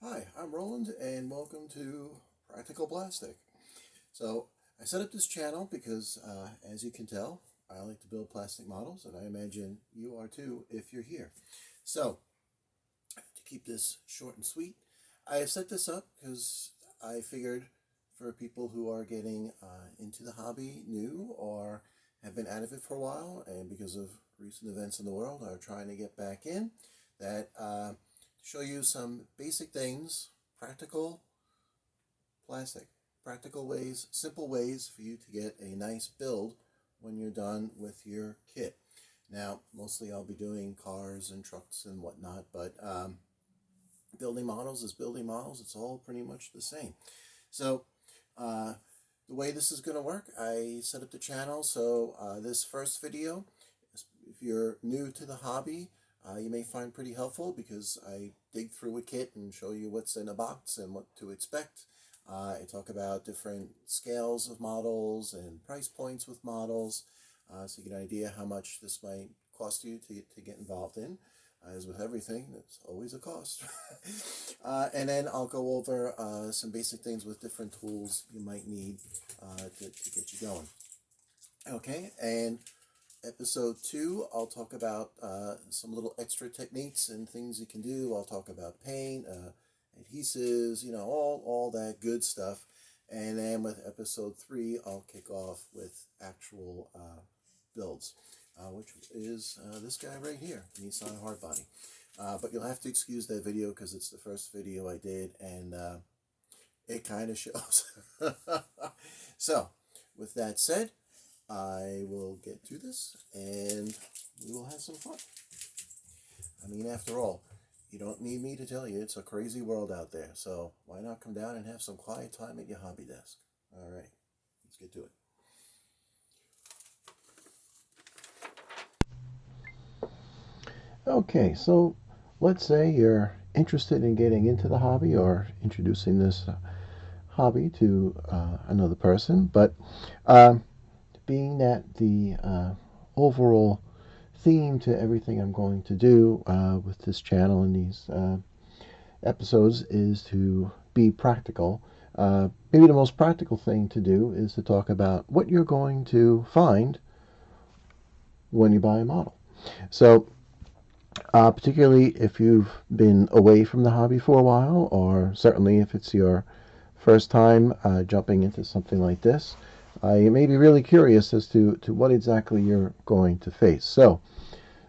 Hi, I'm Roland and welcome to Practical Plastic. So I set up this channel because as you can tell, I like to build plastic models and I imagine you are too if you're here. So to keep this short and sweet, I set this up because I figured for people who are getting into the hobby new or have been out of it for a while and because of recent events in the world are trying to get back in, that show you some basic things, practical plastic, practical ways, simple ways for you to get a nice build when you're done with your kit. Now, mostly I'll be doing cars and trucks and whatnot, but building models is building models. It's all pretty much the same. So uh, the way this is going to work, I set up the channel. So this first video, if you're new to the hobby, you may find pretty helpful because I dig through a kit and show you what's in a box and what to expect. I talk about different scales of models and price points with models, so you get an idea how much this might cost you to get involved in. As with everything, there's always a cost. And then I'll go over some basic things with different tools you might need to get you going. Okay, and episode 2, I'll talk about some little extra techniques and things you can do. I'll talk about paint, adhesives, all that good stuff. And then with episode 3, I'll kick off with actual builds, which is this guy right here, Nissan Hardbody. But you'll have to excuse that video because it's the first video I did, and it kind of shows. So, with that said, I will get to this and we will have some fun. I mean, after all, you don't need me to tell you it's a crazy world out there, so why not come down and have some quiet time at your hobby desk? All right, let's get to it. Okay, so let's say you're interested in getting into the hobby or introducing this hobby to another person, but being that the overall theme to everything I'm going to do with this channel and these episodes is to be practical. Maybe the most practical thing to do is to talk about what you're going to find when you buy a model. So particularly if you've been away from the hobby for a while, or certainly if it's your first time jumping into something like this, you may be really curious as to what exactly you're going to face. So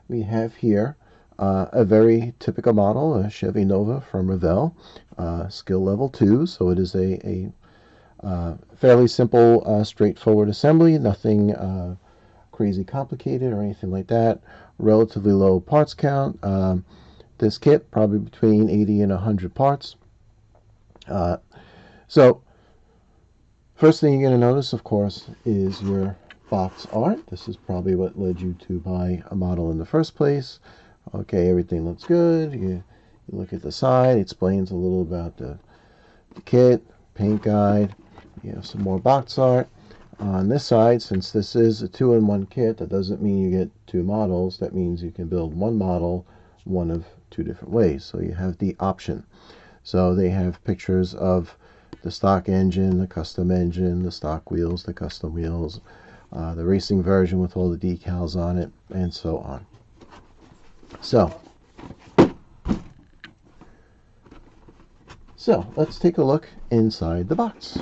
we have here a very typical model, a Chevy Nova from Revell, skill level 2, so it is a fairly simple, straightforward assembly, nothing crazy complicated or anything like that. Relatively low parts count. This kit, probably between 80 and 100 parts. So first thing you're going to notice, of course, is your box art. This is probably what led you to buy a model in the first place. Okay, everything looks good. You look at the side, it explains a little about the kit, paint guide. You have some more box art. On this side, since this is a 2-in-1 kit, that doesn't mean you get 2 models. That means you can build one model one of 2 different ways. So you have the option. So they have pictures of the stock engine, the custom engine, the stock wheels, the custom wheels, the racing version with all the decals on it, and so on. So let's take a look inside the box.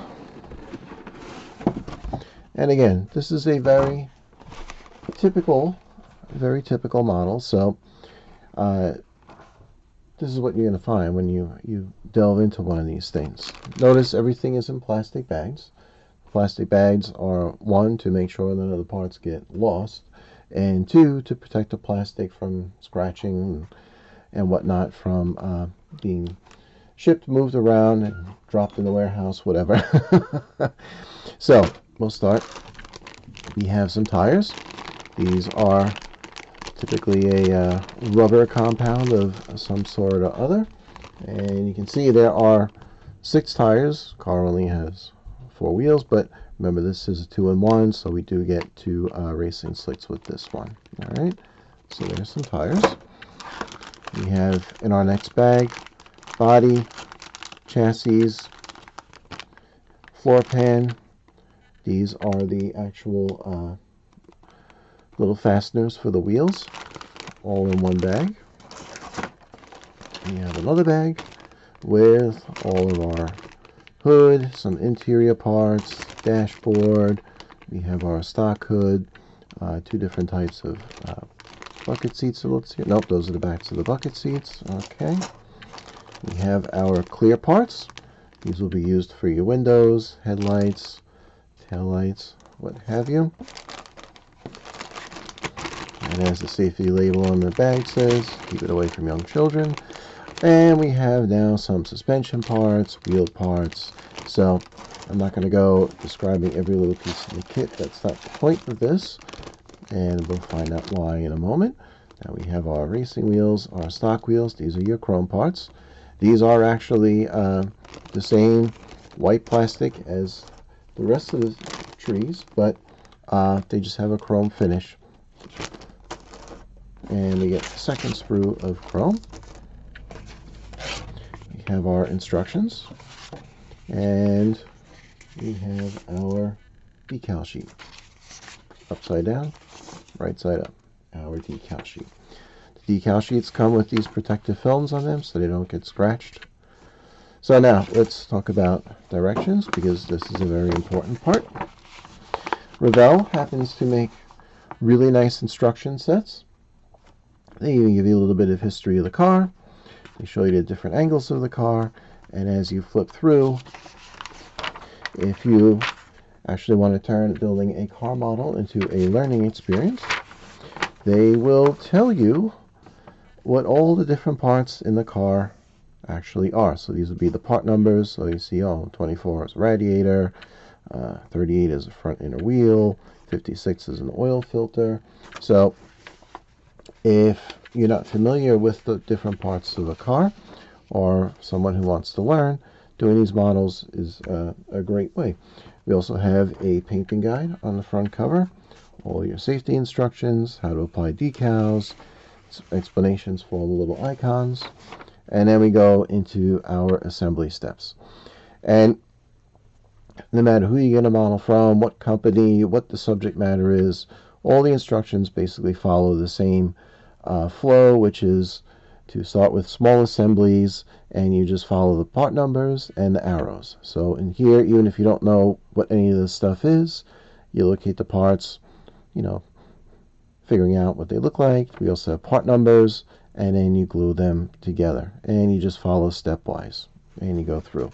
And again, this is a very typical model. So this is what you're going to find when you delve into one of these things. Notice everything is in plastic bags. Plastic bags are, 1, to make sure none of the parts get lost, and 2, to protect the plastic from scratching and whatnot from being shipped, moved around, and dropped in the warehouse, whatever. So we'll start. We have some tires. These are typically a rubber compound of some sort or other. And you can see there are 6 tires. Car only has 4 wheels, but remember this is a 2-in-1, so we do get 2 racing slicks with this one. All right, so there's some tires. We have in our next bag, body, chassis floor pan. These are the actual little fasteners for the wheels, all in one bag. We have another bag with all of our hood, some interior parts, dashboard. We have our stock hood, two different types of bucket seats. So let's see. Nope, those are the backs of the bucket seats. Okay. We have our clear parts. These will be used for your windows, headlights, taillights, what have you. And as the safety label on the bag says, keep it away from young children. And we have now some suspension parts, wheel parts. So I'm not going to go describing every little piece of the kit. That's not the point of this. And we'll find out why in a moment. Now we have our racing wheels, our stock wheels. These are your chrome parts. These are actually the same white plastic as the rest of the trees, but they just have a chrome finish. And we get the second sprue of chrome. We have our instructions, and we have our decal sheet. Upside down, right side up, our decal sheet. The decal sheets come with these protective films on them so they don't get scratched. So now let's talk about directions, because this is a very important part. Revell happens to make really nice instruction sets. They even give you a little bit of history of the car. They show you the different angles of the car, and as you flip through, if you actually want to turn building a car model into a learning experience, they will tell you what all the different parts in the car actually are. So these would be the part numbers. So you see, 24 is a radiator, 38 is a front inner wheel, 56 is an oil filter. So if you're not familiar with the different parts of a car, or someone who wants to learn, doing these models is a great way. We also have a painting guide on the front cover, all your safety instructions, how to apply decals, explanations for all the little icons, and then we go into our assembly steps. And no matter who you get a model from, what company, what the subject matter is, all the instructions basically follow the same flow, which is to start with small assemblies, and you just follow the part numbers and the arrows. So in here, even if you don't know what any of this stuff is, you locate the parts, figuring out what they look like. We also have part numbers, and then you glue them together, and you just follow stepwise, and you go through.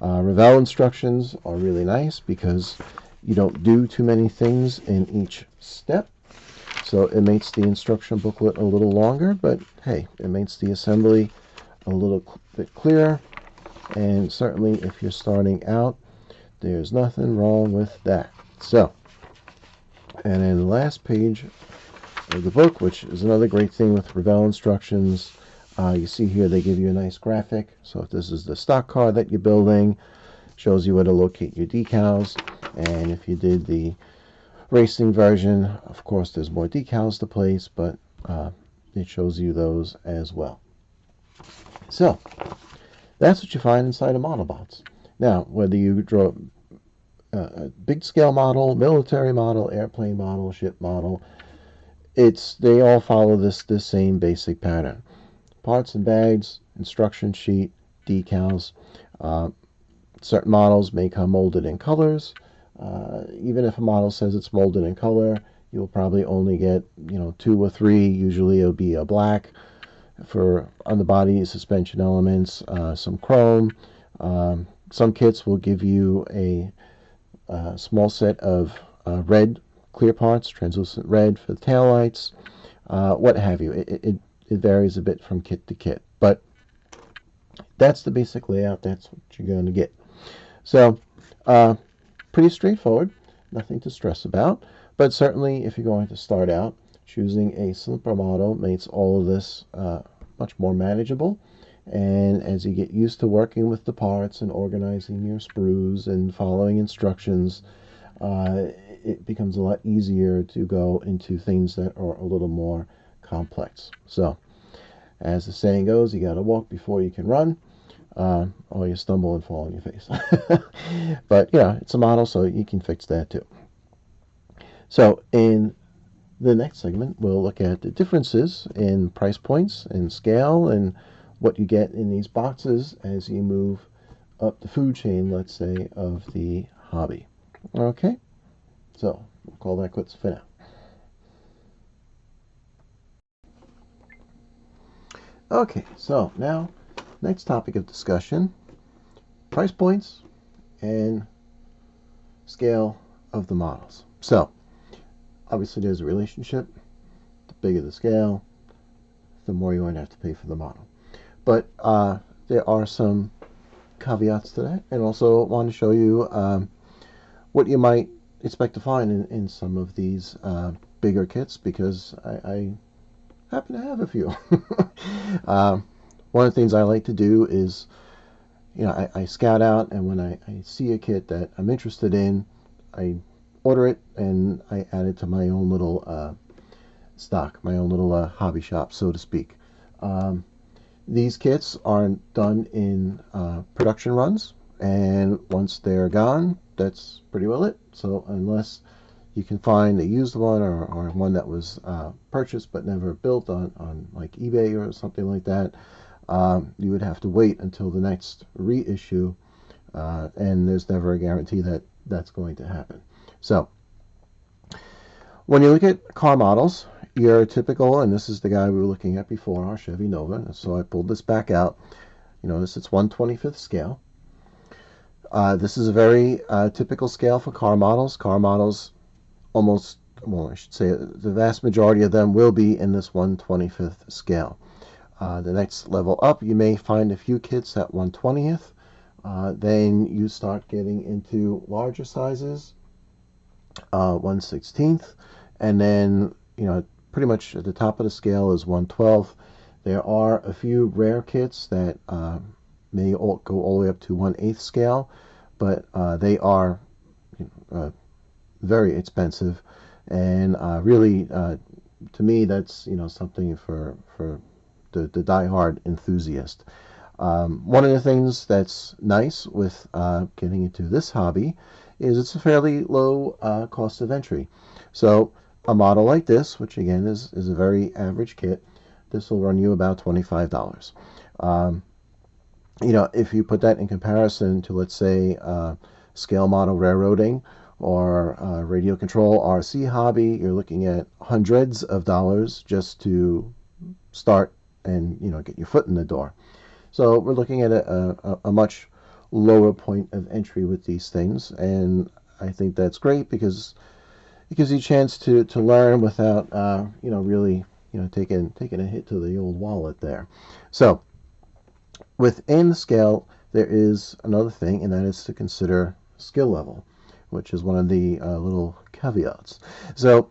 Revell instructions are really nice because you don't do too many things in each step. So it makes the instruction booklet a little longer, but hey, it makes the assembly a little bit clearer. And certainly if you're starting out, there's nothing wrong with that. So, and then the last page of the book, which is another great thing with Revell instructions, you see here they give you a nice graphic. So if this is the stock car that you're building, shows you where to locate your decals. And if you did the racing version, of course there's more decals to place, but it shows you those as well. So that's what you find inside of ModelBots. Now, whether you draw a big scale model, military model, airplane model, ship model, they all follow this same basic pattern. Parts and bags, instruction sheet, decals. Certain models may come molded in colors. Even if a model says it's molded in color, you'll probably only get 2 or 3. Usually it'll be a black for on the body, suspension elements, some chrome. Some kits will give you a small set of red clear parts, translucent red for the taillights, what have you. It varies a bit from kit to kit, but that's the basic layout. That's what you're going to get. So pretty straightforward, nothing to stress about, but certainly if you're going to start out, choosing a simpler model makes all of this much more manageable. And as you get used to working with the parts and organizing your sprues and following instructions, it becomes a lot easier to go into things that are a little more complex. So, as the saying goes, you got to walk before you can run. or you stumble and fall on your face. But yeah, it's a model, so you can fix that too. So in the next segment, we'll look at the differences in price points and scale and what you get in these boxes as you move up the food chain, let's say, of the hobby. Okay, so we'll call that quits for now. Okay, so now, next topic of discussion, price points and scale of the models. So, obviously there's a relationship. The bigger the scale, the more you're going to have to pay for the model. But there are some caveats to that, and also want to show you what you might expect to find in some of these bigger kits, because I happen to have a few. One of the things I like to do is, I scout out, and when I see a kit that I'm interested in, I order it and I add it to my own little stock, my own little hobby shop, so to speak. These kits are done in production runs, and once they're gone, that's pretty well it. So unless you can find a used one, or one that was purchased but never built on like eBay or something like that, you would have to wait until the next reissue, and there's never a guarantee that that's going to happen. So when you look at car models, your typical, and this is the guy we were looking at before, our Chevy Nova, so I pulled this back out. You notice it's 1/25th scale. This is a very typical scale for car models. Car models, almost, well, I should say the vast majority of them will be in this 1/25th scale. The next level up, you may find a few kits at 1/20th. Then you start getting into larger sizes, 1/16th, and then, pretty much at the top of the scale is 1/12th. There are a few rare kits that may go all the way up to 1/8th scale, but they are very expensive, and really, to me, that's something for the die-hard enthusiast. One of the things that's nice with getting into this hobby is it's a fairly low cost of entry. So a model like this, which again is a very average kit, this will run you about $25. If you put that in comparison to, let's say, scale model railroading or radio control RC hobby, you're looking at hundreds of dollars just to start and get your foot in the door. So we're looking at a much lower point of entry with these things, and I think that's great because it gives you a chance to learn without really taking a hit to the old wallet there. So within the scale, there is another thing, and that is to consider skill level, which is one of the little caveats. So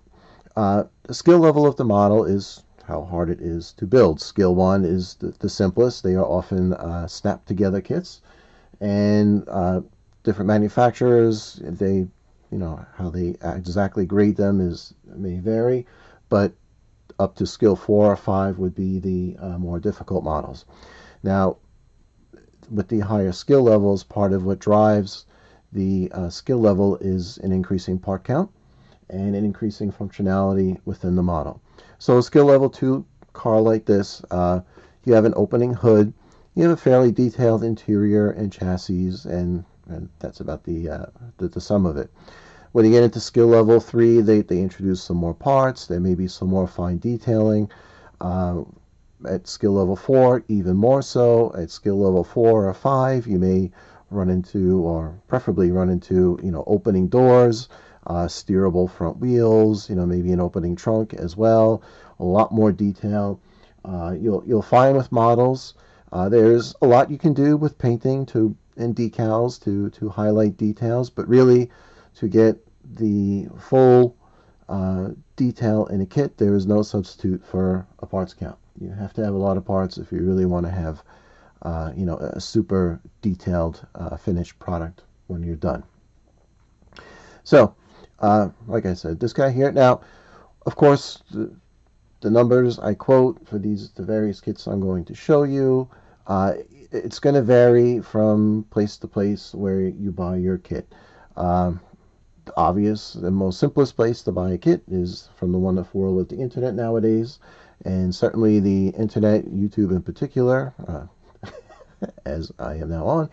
the skill level of the model is how hard it is to build. Skill 1 is the simplest. They are often snapped together kits, and different manufacturers, they how they exactly grade them may vary, but up to skill 4 or 5 would be the more difficult models. Now, with the higher skill levels, part of what drives the skill level is an increasing part count and an increasing functionality within the model. So a skill level 2 car like this, you have an opening hood, you have a fairly detailed interior and chassis, and that's about the sum of it. When you get into skill level 3, they introduce some more parts. There may be some more fine detailing. At skill level 4, even more so. At skill level 4 or 5, you may run into, or preferably run into, opening doors, steerable front wheels, maybe an opening trunk as well. A lot more detail. You'll find with models, there's a lot you can do with painting and decals to highlight details, but really to get the full detail in a kit, there is no substitute for a parts count. You have to have a lot of parts if you really want to have a super detailed finished product when you're done. So like I said, this guy here, now of course the numbers I quote for the various kits I'm going to show you It's going to vary from place to place where you buy your kit. The most simplest place to buy a kit is from the wonderful world of the internet nowadays, and certainly the internet, YouTube in particular, as I am now on,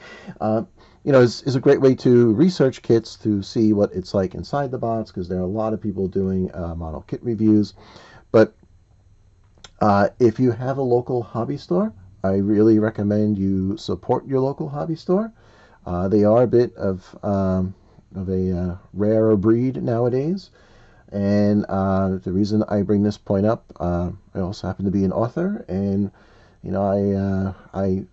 is a great way to research kits to see what it's like inside the box, because there are a lot of people doing model kit reviews. But if you have a local hobby store, I really recommend you support your local hobby store. They are a bit of a rarer breed nowadays. And the reason I bring this point up, I also happen to be an author, and I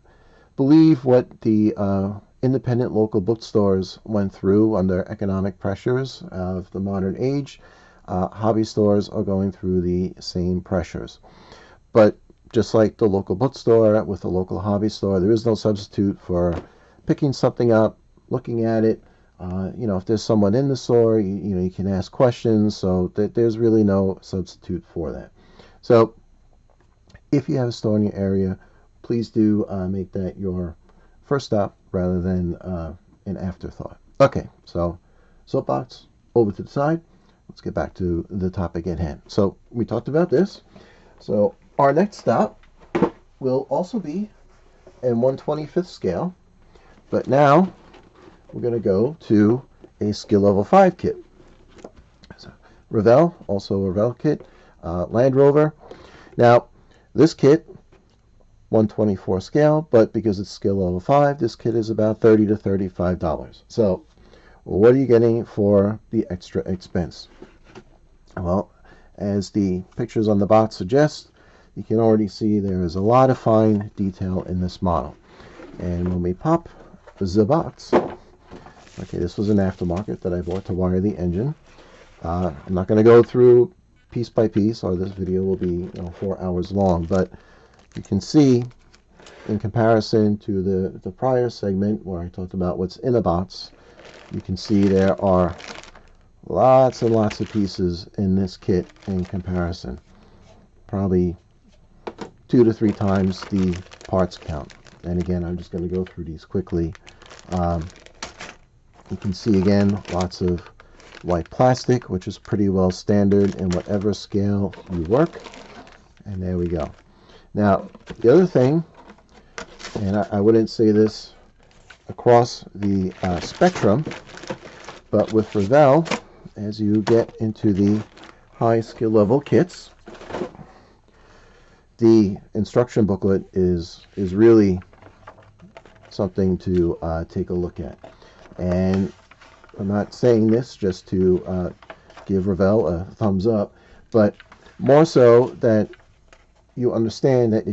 believe what the independent local bookstores went through under economic pressures of the modern age, hobby stores are going through the same pressures. But just like the local bookstore with the local hobby store, there is no substitute for picking something up, looking at it. If there's someone in the store, you can ask questions. So there's really no substitute for that. So if you have a store in your area, please do make that your first stop rather than an afterthought. Okay, so soapbox over to the side. Let's get back to the topic at hand. So we talked about this. So our next stop will also be in 1/25th scale, but now we're going to go to a skill level 5 kit. So, Revell, also a Revell kit, Land Rover. Now, this kit, 1/24 scale, but because it's skill level 5, this kit is about $30 to $35. So, what are you getting for the extra expense? Well, as the pictures on the box suggest, you can already see there is a lot of fine detail in this model. And when we pop the box, okay, this was an aftermarket that I bought to wire the engine. I'm not going to go through piece by piece, or this video will be 4 hours long, but you can see in comparison to the prior segment where I talked about what's in a box, you can see there are lots and lots of pieces in this kit in comparison. Probably 2 to 3 times the parts count. And again, I'm just going to go through these quickly. You can see again lots of white plastic, which is pretty well standard in whatever scale you work. And there we go. Now, the other thing, and I wouldn't say this across the spectrum, but with Revell, as you get into the high skill level kits, the instruction booklet is really something to take a look at. And I'm not saying this just to give Revell a thumbs up, but more so that you understand that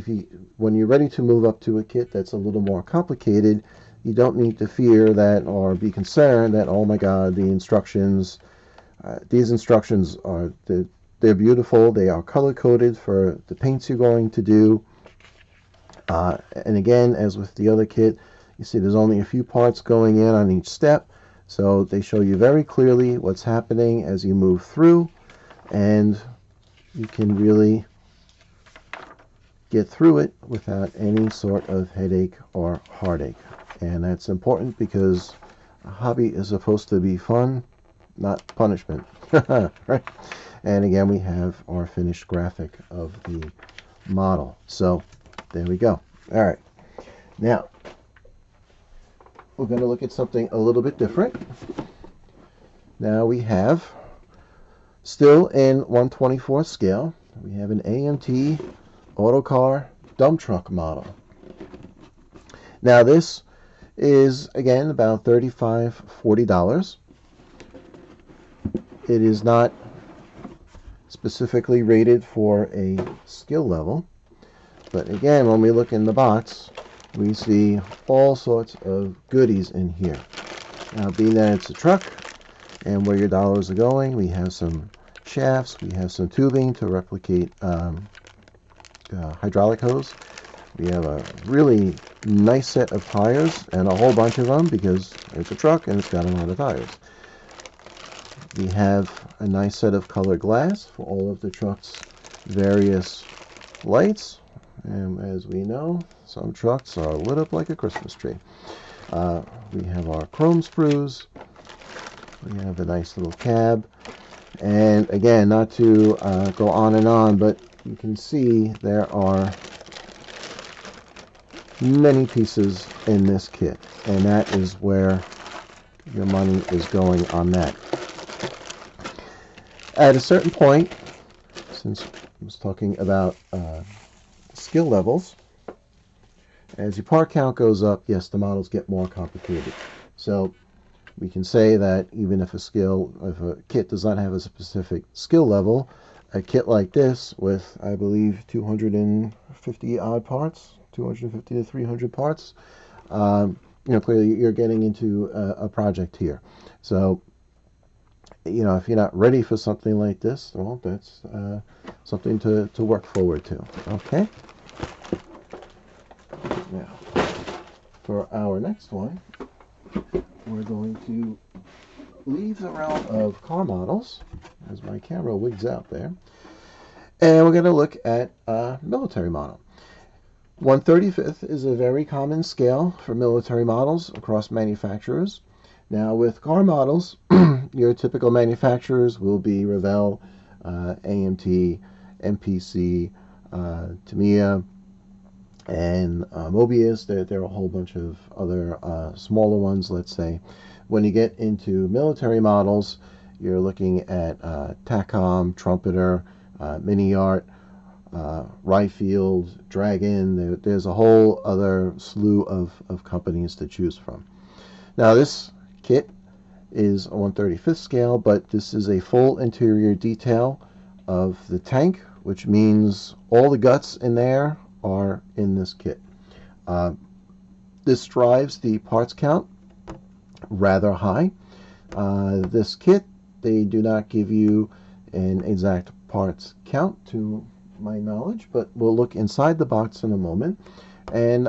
when you're ready to move up to a kit that's a little more complicated, you don't need to fear that or be concerned that, oh my God, the instructions, these instructions they're beautiful. They are color coded for the paints you're going to do. And again, as with the other kit, you see there's only a few parts going in on each step. So they show you very clearly what's happening as you move through, and you can really get through it without any sort of headache or heartache. And that's important because a hobby is supposed to be fun, not punishment. Right? And again, we have our finished graphic of the model. So there we go. All right. Now, we're going to look at something a little bit different. Now we have, still in 1/24 scale, we have an AMT Autocar dump truck model. Now this is, again, about $35, $40. It is not specifically rated for a skill level, but again, when we look in the box, we see all sorts of goodies in here. Now, being that it's a truck and where your dollars are going, we have some shafts, we have some tubing to replicate hydraulic hose. We have a really nice set of tires, and a whole bunch of them because it's a truck and it's got a lot of tires. We have a nice set of colored glass for all of the truck's various lights. And as we know, Some trucks are lit up like a Christmas tree. We have our chrome sprues. We have a nice little cab. And again, not to go on and on, but you can see there are many pieces in this kit, and that is where your money is going on that. At a certain point, since I was talking about skill levels, as your part count goes up, yes, the models get more complicated. So we can say that even if a kit does not have a specific skill level, a kit like this with, I believe, 250 odd parts, 250 to 300 parts, clearly you're getting into a project here. So, if you're not ready for something like this, well, that's something to work forward to. Okay. Now, for our next one, we're going to leave the realm of car models, as my camera wigs out there, and we're going to look at a military model. 1/35th is a very common scale for military models across manufacturers. Now, with car models, your typical manufacturers will be Revell, AMT, MPC, Tamiya, and Mobius. There are a whole bunch of other smaller ones, let's say. When you get into military models, you're looking at TACOM, Trumpeter, Mini-Art, Ryefield, Dragon. There's a whole other slew of companies to choose from. Now, this kit is a 1/35th scale, but this is a full interior detail of the tank, which means all the guts in there are in this kit. This drives the parts count rather high. This kit, they do not give you an exact parts count to my knowledge, but we'll look inside the box in a moment, and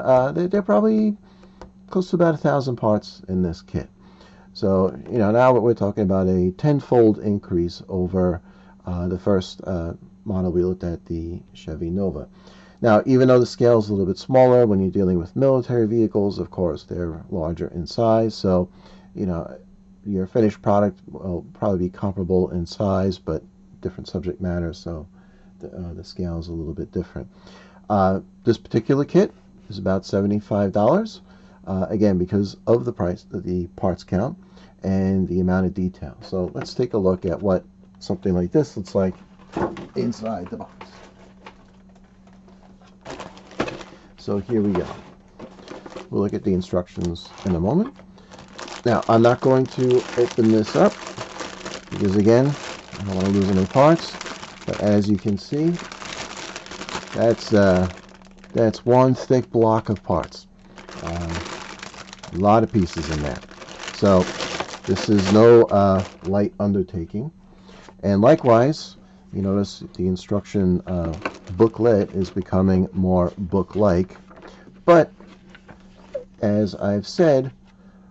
they're probably close to about 1,000 parts in this kit. So, now we're talking about a 10-fold increase over the first model we looked at, the Chevy Nova. Now, even though the scale is a little bit smaller, when you're dealing with military vehicles, of course, they're larger in size. So, your finished product will probably be comparable in size, but different subject matter, so the scale is a little bit different. This particular kit is about $75, again, because of the price, the parts count, and the amount of detail. So let's take a look at what something like this looks like inside the box. So here we go. We'll look at the instructions in a moment. Now, I'm not going to open this up because, again, I don't want to lose any parts. But as you can see, that's one thick block of parts. A lot of pieces in there. So this is no light undertaking. And likewise, you notice the instruction booklet is becoming more book-like. But as I've said,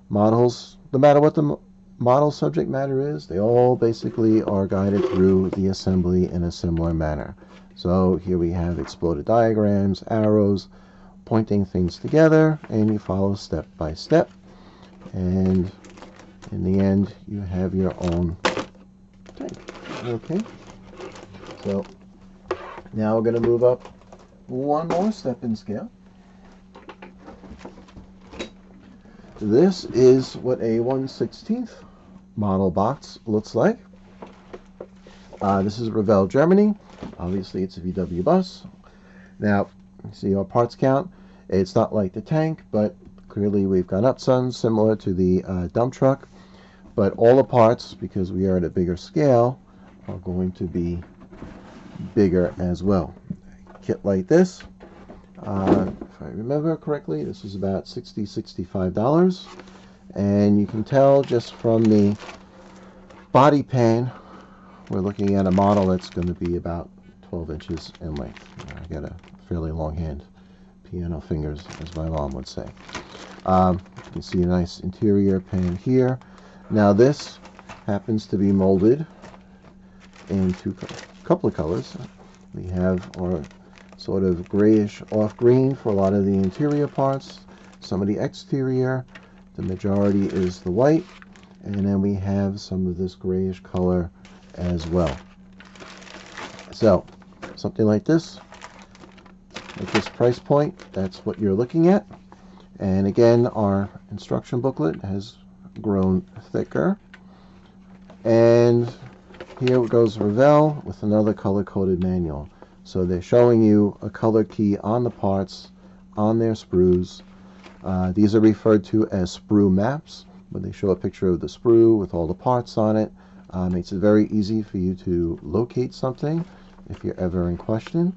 models, no matter what the model subject matter is, they all basically are guided through the assembly in a similar manner. So here we have exploded diagrams, arrows, pointing things together, and you follow step by step. And in the end, you have your own tank. Okay. So now we're going to move up one more step in scale. This is what a 1/16th model box looks like. This is Revell, Germany. Obviously, it's a VW bus. Now, you see our parts count. It's not like the tank, but clearly we've gone up some, similar to the dump truck. But all the parts, because we are at a bigger scale, are going to be bigger as well. A kit like this, if I remember correctly, this is about $60, $65. And you can tell just from the body pan, we're looking at a model that's going to be about 12 inches in length. I got a fairly long hand, piano fingers, as my mom would say. You can see a nice interior pan here. Now this happens to be molded in a couple of colors. We have our sort of grayish off green for a lot of the interior parts. Some of the exterior, the majority is the white, and then we have some of this grayish color as well. So something like this, at this price point, that's what you're looking at. And again, our instruction booklet has grown thicker. And here goes Revell with another color-coded manual. So they're showing you a color key on the parts, on their sprues. These are referred to as sprue maps. When they show a picture of the sprue with all the parts on it, makes it very easy for you to locate something if you're ever in question.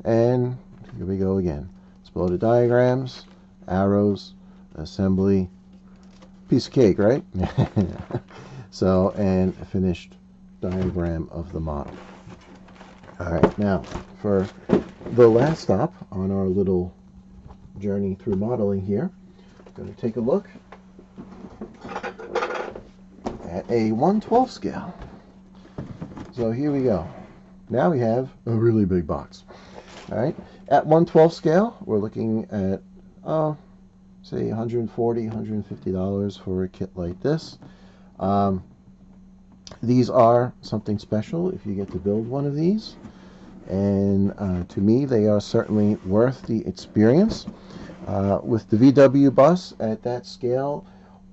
And here we go again. It's below the diagrams, arrows, assembly, piece of cake, right? So, and a finished diagram of the model. All right, now for the last stop on our little journey through modeling here, I'm going to take a look at a 1/12 scale. So here we go. Now we have a really big box. All right, at 1/12 scale, we're looking at, say $140, $150 for a kit like this. These are something special if you get to build one of these, and to me they are certainly worth the experience. With the VW bus at that scale,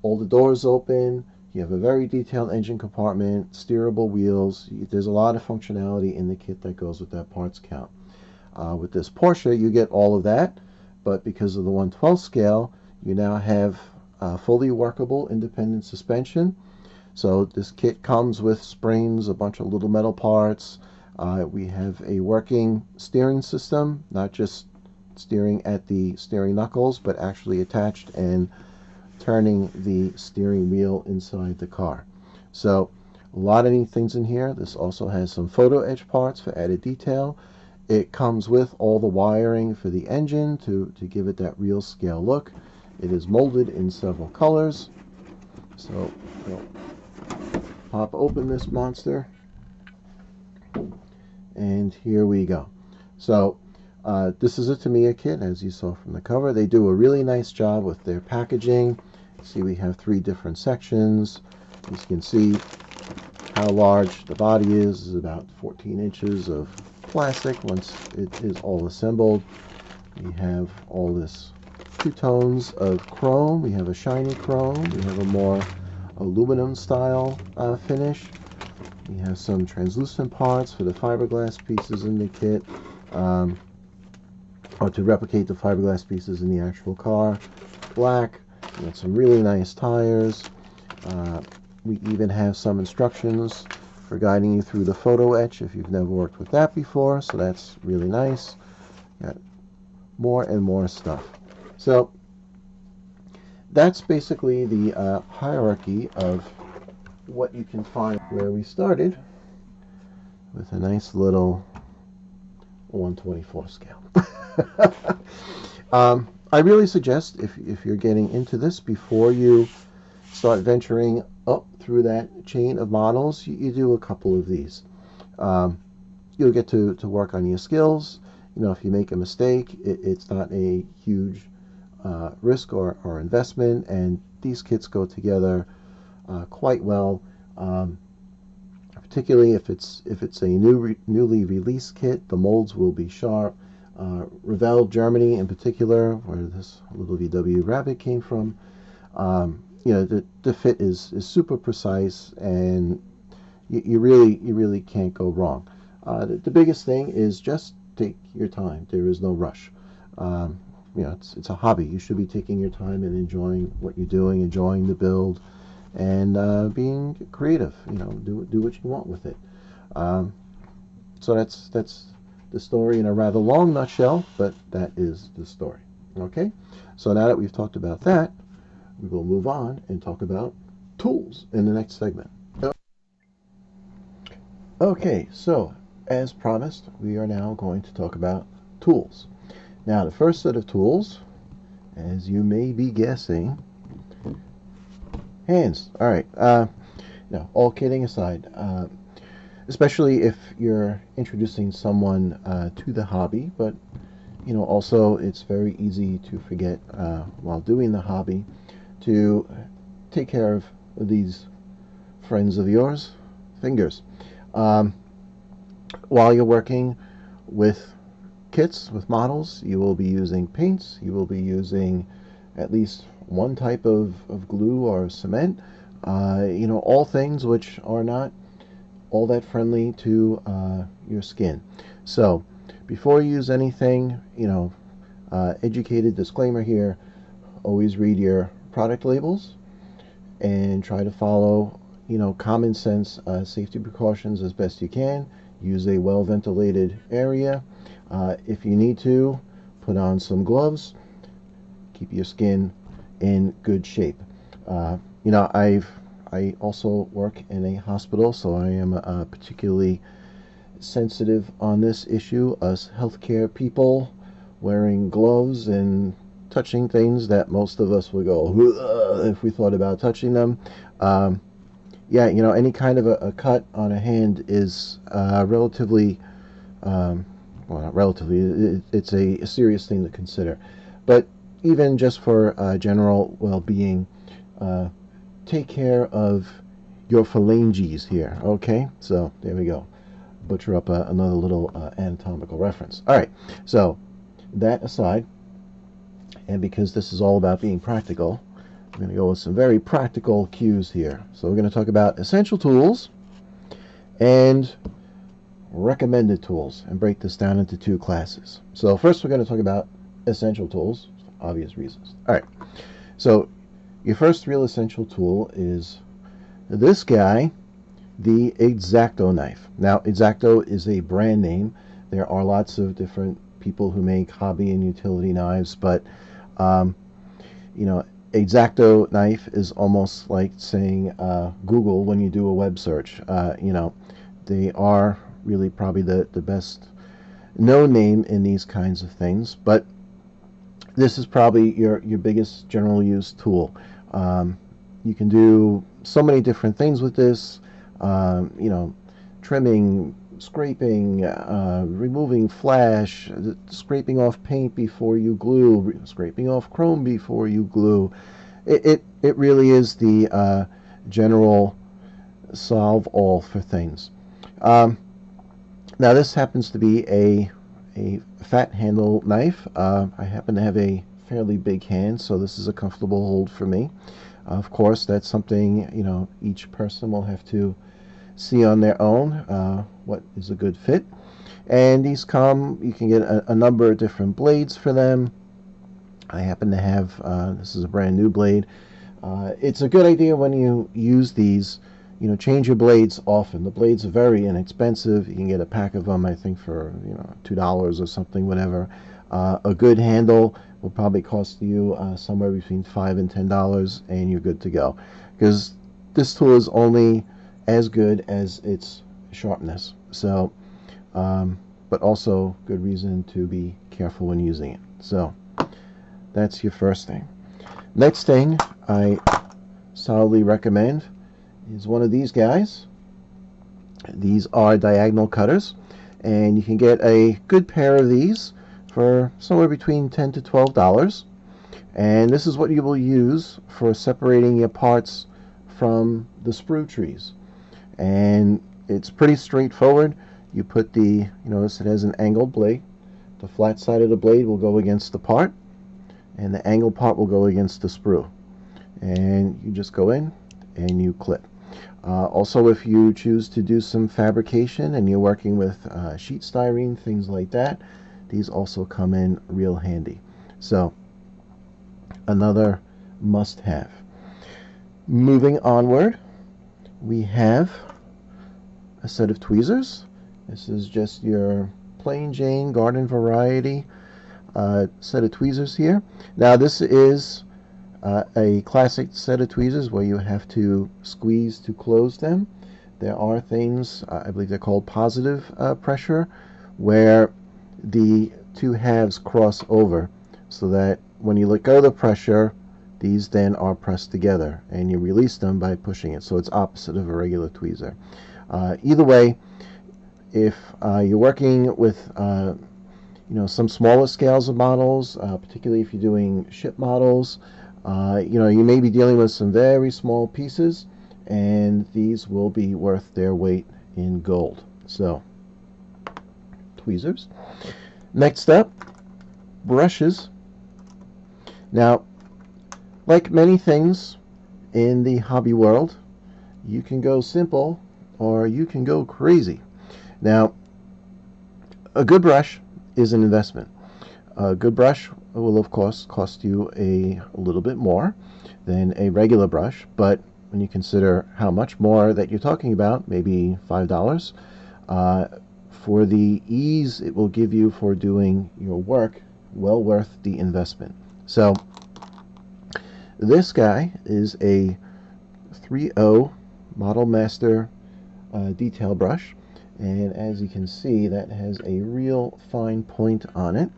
all the doors open, you have a very detailed engine compartment, steerable wheels. There's a lot of functionality in the kit that goes with that parts count. With this Porsche, you get all of that, but because of the 1/12 scale, you now have fully workable independent suspension. So this kit comes with springs, a bunch of little metal parts. We have a working steering system, not just steering at the steering knuckles, but actually attached and turning the steering wheel inside the car. So a lot of neat things in here. This also has some photo etch parts for added detail. It comes with all the wiring for the engine to give it that real scale look. It is molded in several colors. So we'll pop open this monster, and here we go. So this is a Tamiya kit, as you saw from the cover. They do a really nice job with their packaging. See, we have 3 different sections. As you can see how large the body is about 14 inches of plastic once it is all assembled. We have all this 2 tones of chrome. We have a shiny chrome. We have a more aluminum style finish. We have some translucent parts for the fiberglass pieces in the kit, or to replicate the fiberglass pieces in the actual car. Black. We got some really nice tires. We even have some instructions for guiding you through the photo etch if you've never worked with that before, so that's really nice. Got more and more stuff. So that's basically the hierarchy of what you can find. Where we started with a nice little 1/24 scale. I really suggest if you're getting into this, before you start venturing up through that chain of models, you do a couple of these. You'll get to work on your skills. You know, if you make a mistake, it's not a huge risk or investment, and these kits go together quite well, particularly if it's a newly released kit. The molds will be sharp. Revell Germany in particular, where this little VW Rabbit came from, you know, the fit is super precise, and you really can't go wrong. The biggest thing is just take your time. There is no rush. You know, it's a hobby. You should be taking your time and enjoying what you're doing, enjoying the build, and being creative. You know, do what you want with it. So that's the story in a rather long nutshell, but that is the story. Okay, so now that we've talked about that, we will move on and talk about tools in the next segment. Okay, so as promised, we are now going to talk about tools. Now, the first set of tools, as you may be guessing, hands. All right. Now, all kidding aside, especially if you're introducing someone to the hobby. But also it's very easy to forget while doing the hobby to take care of these friends of yours fingers. Um, while you're working with kits, with models, you will be using paints, you will be using at least one type of glue or cement, all things which are not all that friendly to your skin. So before you use anything, educated disclaimer here, always read your product labels and try to follow, common sense safety precautions as best you can. Use a well ventilated area. If you need to, put on some gloves. Keep your skin in good shape. I also work in a hospital, so I am particularly sensitive on this issue. Us healthcare people wearing gloves and touching things that most of us would go if we thought about touching them. Yeah, any kind of a cut on a hand is relatively, well, not relatively, it's a serious thing to consider. But even just for general well-being, take care of your phalanges here, okay? So there we go. Butcher up another little anatomical reference. All right, so that aside, and because this is all about being practical, I'm going to go with some very practical cues here. So we're going to talk about essential tools and recommended tools and break this down into two classes. So first we're going to talk about essential tools, for obvious reasons. All right, so your first real essential tool is this guy, the X-Acto knife. Now, X-Acto is a brand name. There are lots of different people who make hobby and utility knives, but X-Acto knife is almost like saying Google when you do a web search. They are really probably the best known name in these kinds of things, but this is probably your biggest general use tool. You can do so many different things with this, trimming, scraping, removing flash, scraping off paint before you glue, scraping off chrome before you glue. It really is the general solve all for things. Now this happens to be a fat handle knife. I happen to have a fairly big hand, so this is a comfortable hold for me. Of course, that's something each person will have to see on their own what is a good fit. And these you can get a number of different blades for them. I happen to have this is a brand new blade. It's a good idea when you use these, change your blades often. The blades are very inexpensive. You can get a pack of them, I think, for $2 or something, whatever. A good handle will probably cost you somewhere between $5 and $10, and you're good to go. Because this tool is only as good as its sharpness. So, but also good reason to be careful when using it. So that's your first thing. Next thing I solidly recommend is one of these guys. These are diagonal cutters, and you can get a good pair of these for somewhere between $10 to $12. And this is what you will use for separating your parts from the sprue trees. And it's pretty straightforward. You put notice it has an angled blade. The flat side of the blade will go against the part, and the angled part will go against the sprue. And you just go in and you clip. Also, if you choose to do some fabrication and you're working with sheet styrene, things like that, these also come in real handy. So, another must-have. Moving onward, we have a set of tweezers. This is just your plain Jane garden variety set of tweezers here. Now this is a classic set of tweezers where you have to squeeze to close them. There are things, I believe they're called positive pressure, where the two halves cross over so that when you let go of the pressure, these then are pressed together and you release them by pushing it. So it's opposite of a regular tweezer. Either way, if you're working with some smaller scales of models, particularly if you're doing ship models, you may be dealing with some very small pieces, and these will be worth their weight in gold. So, tweezers. Next up, brushes. Now, like many things in the hobby world, you can go simple or you can go crazy. Now, a good brush is an investment. A good brush will, of course, cost you a little bit more than a regular brush, but when you consider how much more that you're talking about, maybe $5, for the ease it will give you for doing your work, well worth the investment. So this guy is a 3.0 Model Master detail brush, and as you can see, that has a real fine point on it.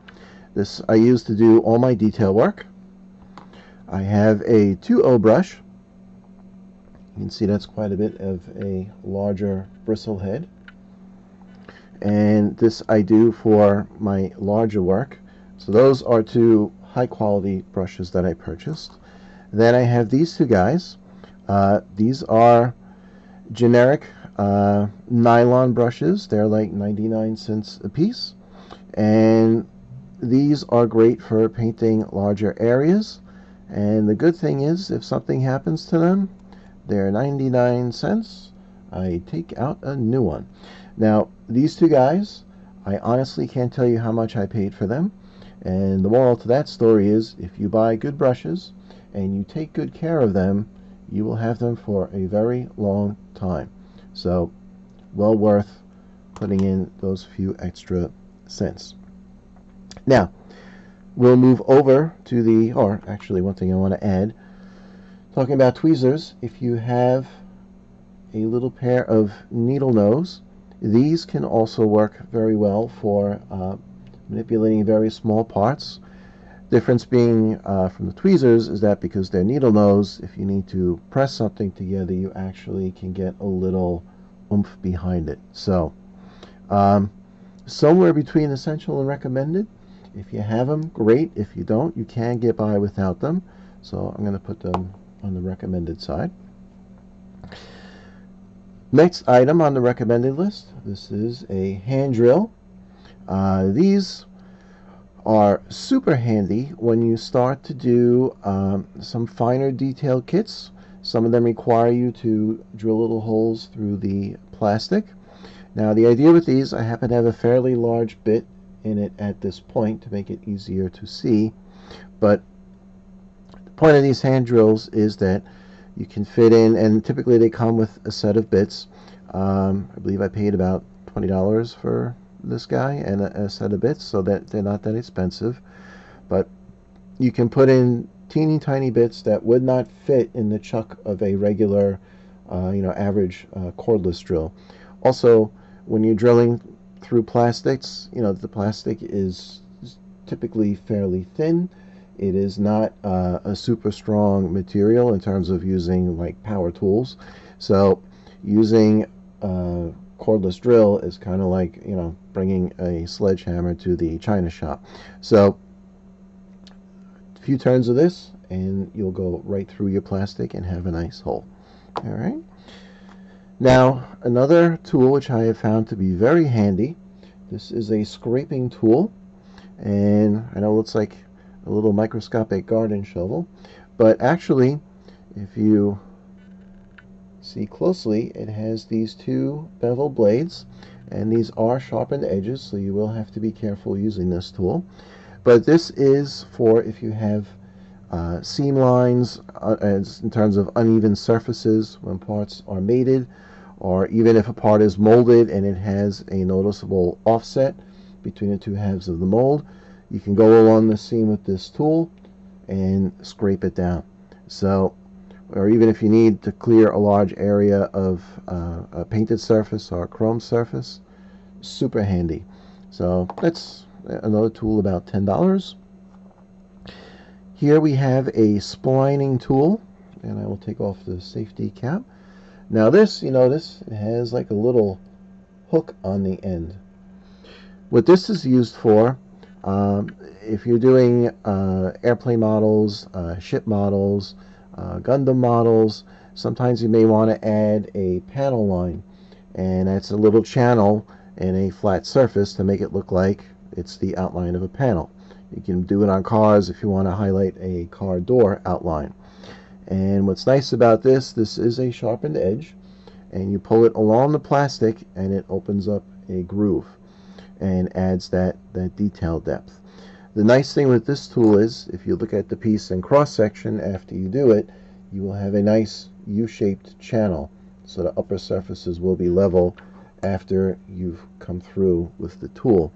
This I use to do all my detail work. I have a 2.0 brush. You can see that's quite a bit of a larger bristle head. And this I do for my larger work. So those are two high quality brushes that I purchased. Then I have these two guys. These are generic nylon brushes. They're like 99 cents a piece. And these are great for painting larger areas. And the good thing is, if something happens to them, they're 99 cents. I take out a new one. Now, these two guys, I honestly can't tell you how much I paid for them. And the moral to that story is, if you buy good brushes and you take good care of them, you will have them for a very long time. So, well worth putting in those few extra cents. Now, we'll move over to the, or actually one thing I want to add, talking about tweezers, if you have a little pair of needle nose, these can also work very well for manipulating very small parts. Difference being from the tweezers is that because they're needle nose, if you need to press something together, you actually can get a little oomph behind it. So, somewhere between essential and recommended. If you have them, great. If you don't, you can get by without them. So I'm going to put them on the recommended side. Next item on the recommended list, this is a hand drill. These are super handy when you start to do some finer detail kits. Some of them require you to drill little holes through the plastic. Now the idea with these, I happen to have a fairly large bit in it at this point to make it easier to see, but the point of these hand drills is that you can fit in, and typically they come with a set of bits. I believe I paid about $20 for this guy and a set of bits, so that they're not that expensive, but you can put in teeny tiny bits that would not fit in the chuck of a regular average cordless drill. Also, when you're drilling through plastics, the plastic is typically fairly thin. It is not a super strong material in terms of using like power tools. So using a cordless drill is kind of like, bringing a sledgehammer to the china shop. So a few turns of this and you'll go right through your plastic and have a nice hole. All right. Now, another tool which I have found to be very handy, this is a scraping tool, and I know it looks like a little microscopic garden shovel, but actually, if you see closely, it has these two bevel blades, and these are sharpened edges, so you will have to be careful using this tool. But this is for if you have seam lines in terms of uneven surfaces when parts are mated, or even if a part is molded and it has a noticeable offset between the two halves of the mold, you can go along the seam with this tool and scrape it down. So, or even if you need to clear a large area of a painted surface or a chrome surface, super handy. So that's another tool, about $10. Here we have a splining tool, and I will take off the safety cap. Now this, you notice, it has like a little hook on the end. What this is used for, if you're doing airplane models, ship models, Gundam models, sometimes you may want to add a panel line, and that's a little channel in a flat surface to make it look like it's the outline of a panel. You can do it on cars if you want to highlight a car door outline. And what's nice about this is a sharpened edge, and you pull it along the plastic and it opens up a groove and adds that detail depth. The nice thing with this tool is, if you look at the piece in cross section after you do it, you will have a nice U-shaped channel, so the upper surfaces will be level after you've come through with the tool.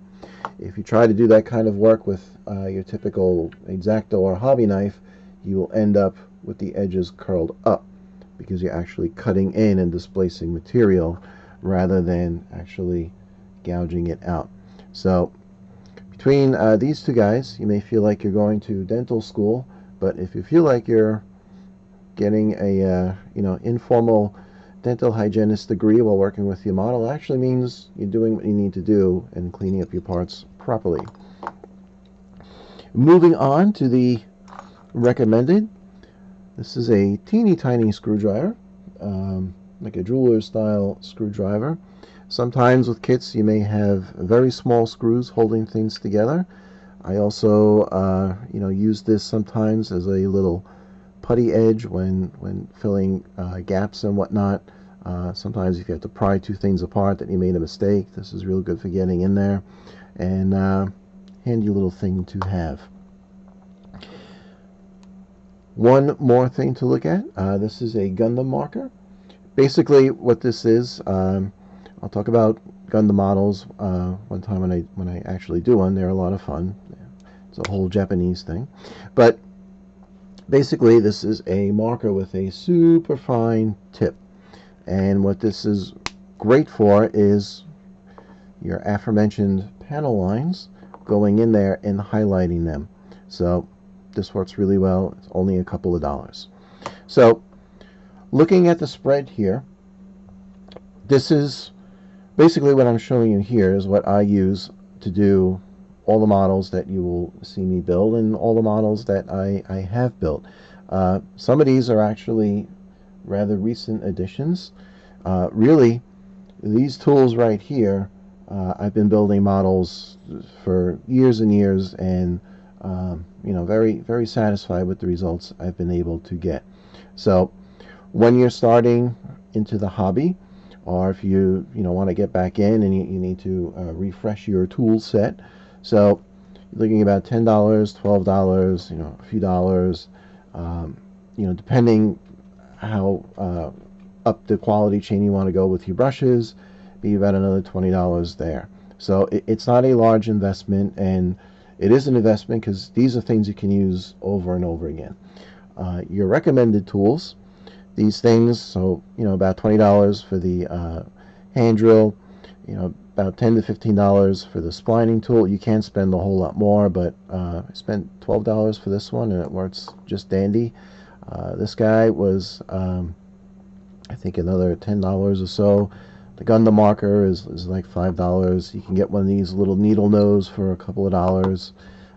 If you try to do that kind of work with your typical X-Acto or hobby knife, you will end up with the edges curled up, because you're actually cutting in and displacing material rather than actually gouging it out. So between these two guys, you may feel like you're going to dental school, but if you feel like you're getting a informal dental hygienist degree while working with your model, it actually means you're doing what you need to do and cleaning up your parts properly. Moving on to the recommended. This is a teeny tiny screwdriver, like a jeweler style screwdriver. Sometimes with kits you may have very small screws holding things together. I also use this sometimes as a little putty edge when filling gaps and whatnot. Sometimes if you have to pry two things apart that you made a mistake, this is real good for getting in there, and handy little thing to have. One more thing to look at. This is a Gundam marker. Basically what this is, I'll talk about Gundam models one time when I actually do one. They're a lot of fun. It's a whole Japanese thing. But basically this is a marker with a super fine tip. And what this is great for is your aforementioned panel lines, going in there and highlighting them. So this works really well. It's only a couple of dollars. So looking at the spread here, this is basically what I'm showing you here is what I use to do all the models that you will see me build and all the models that I have built. Some of these are actually rather recent additions. Really, these tools right here, I've been building models for years and years, and very, very satisfied with the results I've been able to get. So when you're starting into the hobby, or if you want to get back in and you need to refresh your tool set, so you're looking about $10, $12, a few dollars, depending how up the quality chain you want to go with your brushes, be about another $20 there. So it's not a large investment, and it is an investment because these are things you can use over and over again. Your recommended tools, these things, so about $20 for the hand drill, about $10 to $15 for the splining tool. You can spend a whole lot more, but I spent $12 for this one, and it works just dandy. This guy was I think another $10 or so. The Gundam marker is like $5. You can get one of these little needle nose for a couple of dollars.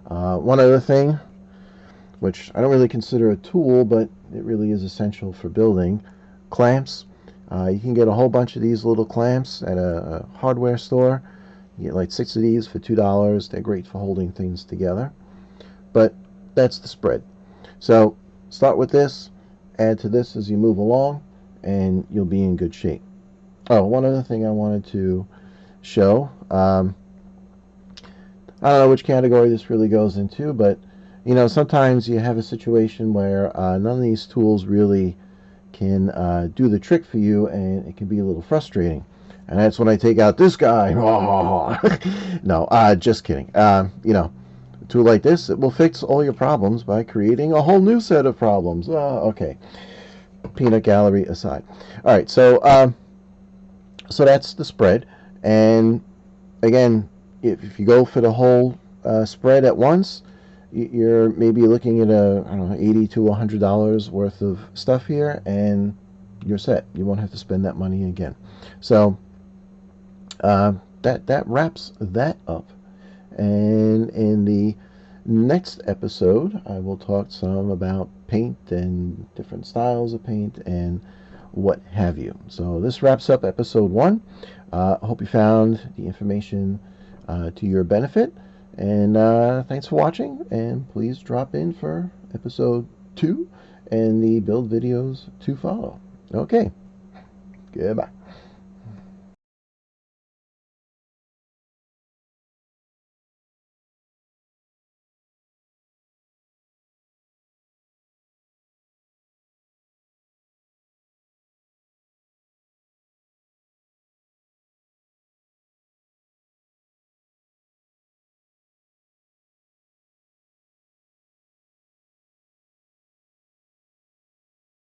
One other thing, which I don't really consider a tool, but it really is essential for building, clamps. You can get a whole bunch of these little clamps at a hardware store. You get like 6 of these for $2. They're great for holding things together. But that's the spread. So start with this, add to this as you move along, and you'll be in good shape. Oh, one other thing I wanted to show. I don't know which category this really goes into, but sometimes you have a situation where none of these tools really can do the trick for you, and it can be a little frustrating. And that's when I take out this guy. No, just kidding. A tool like this, it will fix all your problems by creating a whole new set of problems. Okay. Peanut gallery aside. All right, so that's the spread. And again, if you go for the whole spread at once, you're maybe looking at $80 to $100 worth of stuff here, and you're set. You won't have to spend that money again. So That wraps that up. And in the next episode, I will talk some about paint and different styles of paint and what have you. So this wraps up episode 1. I hope you found the information to your benefit. And thanks for watching. And please drop in for episode 2 and the build videos to follow. Okay, goodbye.